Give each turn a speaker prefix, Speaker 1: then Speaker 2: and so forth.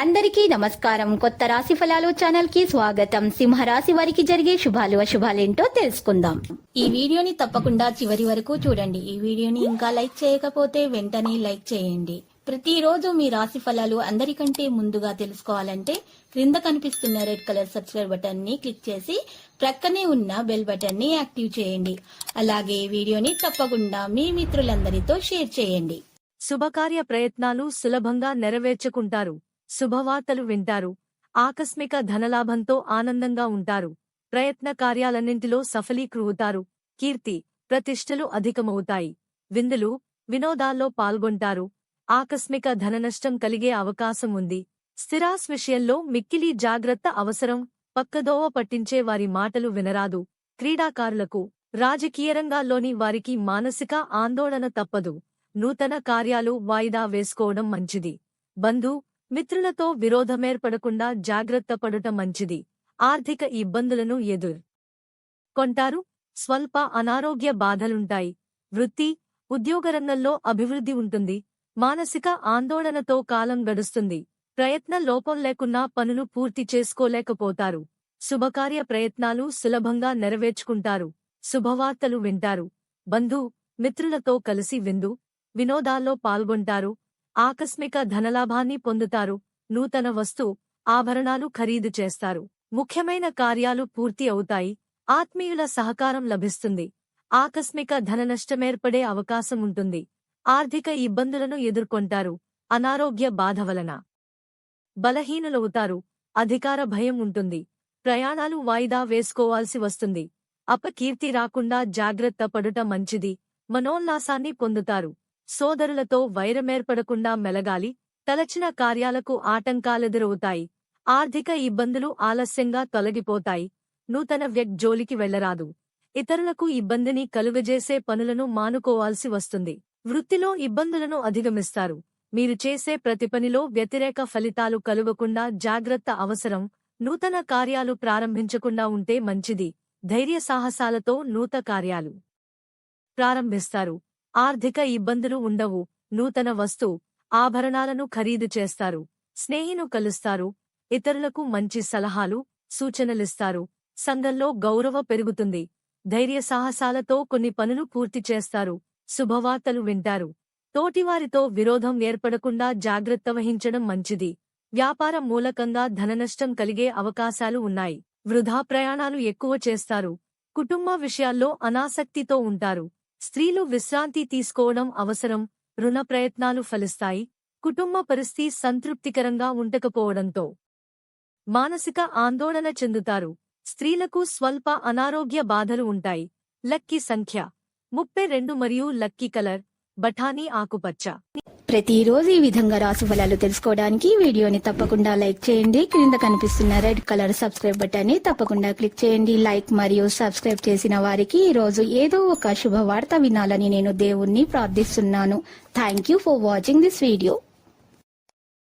Speaker 1: అందరికీ నమస్కారం. కొత్త రాశి ఫలాలు ఛానల్ కి స్వాగతం. సింహరాశి వారికి జరిగే శుభాలు అశుభాలేంటో తెలుసుకుందాం. ఈ వీడియోని తప్పకుండా చివరి వరకు చూడండి. ఈ వీడియోని ఇంకా లైక్ చేయకపోతే వెంటనే లైక్ చేయండి. ప్రతిరోజు మీ రాశి ఫలాలు అందరికంటే ముందుగా తెలుసుకోవాలంటే క్రింద కనిపిస్తున్న రెడ్ కలర్ సబ్స్క్రైబ్ బటన్ ని క్లిక్ చేసి ప్రక్కనే ఉన్న బెల్ బటన్ ని యాక్టివ్ చేయండి. అలాగే వీడియోని తప్పకుండా మీ మిత్రులందరితో షేర్ చేయండి.
Speaker 2: శుభకార్య ప్రయత్నాలు సులభంగా నెరవేర్చుకుంటారు. శుభవార్తలు వింటారు. ఆకస్మిక ధనలాభంతో ఆనందంగా ఉంటారు. ప్రయత్న కార్యాలన్నింటిలో సఫలీకృతారు. కీర్తి ప్రతిష్టలు అధికమవుతాయి. విందులు వినోదాల్లో పాల్గొంటారు. ఆకస్మిక ధననష్టం కలిగే అవకాశం ఉంది. స్థిరాస్ విషయంలో మిక్కిలి జాగ్రత్త అవసరం. పక్కదోవ పట్టించే వారి మాటలు వినరాదు. క్రీడాకారులకు రాజకీయ రంగాల్లోని వారికి మానసిక ఆందోళన తప్పదు. నూతన కార్యాలు వాయిదా వేసుకోవడం మంచిది. బంధు మిత్రులతో విరోధమేర్పడకుండా జాగ్రత్త పడుట మంచిది. ఆర్థిక ఇబ్బందులను కొంటారు. స్వల్ప అనారోగ్య బాధలుంటాయి. వృత్తి ఉద్యోగరంగంలో అభివృద్ధి ఉంటుంది. మానసిక ఆందోళనతో కాలం గడుస్తుంది. ప్రయత్న లోపం లేకున్నా పనులు పూర్తి చేసుకోలేకపోతారు. శుభకార్య ప్రయత్నాలు సులభంగా నెరవేర్చుకుంటారు. శుభవార్తలు వింటారు. బంధు మిత్రులతో కలిసి వినోదాల్లో పాల్గొంటారు. ఆకస్మిక ధనలాభాన్ని పొందుతారు. నూతన ఆభరణాలు ఖరీదు చేస్తారు. ముఖ్యమైన కార్యాలు పూర్తి అవుతాయి. ఆత్మీయుల సహకారం లభిస్తుంది. ఆకస్మిక ధననష్టమేర్పడే అవకాశం ఉంటుంది. ఆర్థిక ఇబ్బందులను ఎదుర్కొంటారు. అనారోగ్య బాధ వలన బలహీనులవుతారు. అధికార భయం ఉంటుంది. ప్రయాణాలు వాయిదా వేసుకోవాల్సి వస్తుంది. అపకీర్తి రాకుండా జాగ్రత్త పడుట మంచిది. మనోల్లాసాన్ని పొందుతారు. సోదరులతో వైరమేర్పడకుండా మెలగాలి. తలచిన కార్యాలకు ఆటంకాలెదురవుతాయి. ఆర్థిక ఇబ్బందులు ఆలస్యంగా తొలగిపోతాయి. నూతన జోలికి వెళ్లరాదు. ఇతరులకు ఇబ్బందిని కలుగజేసే పనులను మానుకోవాల్సి వస్తుంది. వృత్తిలో ఇబ్బందులను అధిగమిస్తారు. మీరు చేసే ప్రతి పనిలో వ్యతిరేక ఫలితాలు కలుగకుండా జాగ్రత్త అవసరం. నూతన కార్యాలు ప్రారంభించకుండా ఉంటే మంచిది. ధైర్య సాహసాలతో నూతన కార్యాలు ప్రారంభిస్తారు. ఆర్థిక ఇబ్బందులు ఉండవు. నూతన ఆభరణాలను ఖరీదు చేస్తారు. స్నేహిను కలుస్తారు. ఇతరులకు మంచి సలహాలు సూచనలిస్తారు. సంఘంలో గౌరవ పెరుగుతుంది. ధైర్య సాహసాలతో కొన్ని పనులు పూర్తి చేస్తారు. శుభవార్తలు వింటారు. తోటివారితో విరోధం ఏర్పడకుండా జాగ్రత్త వహించడం మంచిది. వ్యాపార మూలకంగా ధననష్టం కలిగే అవకాశాలు ఉన్నాయి. వృధా ప్రయాణాలు ఎక్కువ చేస్తారు. కుటుంబ విషయాల్లో అనాసక్తితో ఉంటారు. స్త్రీలు విశ్రాంతి తీసుకోవడం అవసరం. రుణ ప్రయత్నాలు ఫలిస్తాయి. కుటుంబ పరిస్థితి సంతృప్తికరంగా ఉండకపోవడంతో మానసిక ఆందోళన చెందుతారు. స్త్రీలకు స్వల్ప అనారోగ్య బాధలు ఉంటాయి. లక్కీ సంఖ్య 32 మరియు లక్కీ కలర్ బఠానీ ఆకుపచ్చ.
Speaker 1: ప్రతిరోజు ఈ విధంగా రాశి ఫలాలు తెలుసుకోవడానికి వీడియోని తప్పకుండా లైక్ చేయండి. క్రింద కనిపిస్తున్న రెడ్ కలర్ సబ్స్క్రైబ్ బటన్ ని తప్పకుండా క్లిక్ చేయండి. లైక్ మరియు సబ్స్క్రైబ్ చేసిన వారికి ఈ రోజు ఏదో ఒక శుభవార్త వినాలని నేను దేవుణ్ణి ప్రార్థిస్తున్నాను. Thank you for watching this video.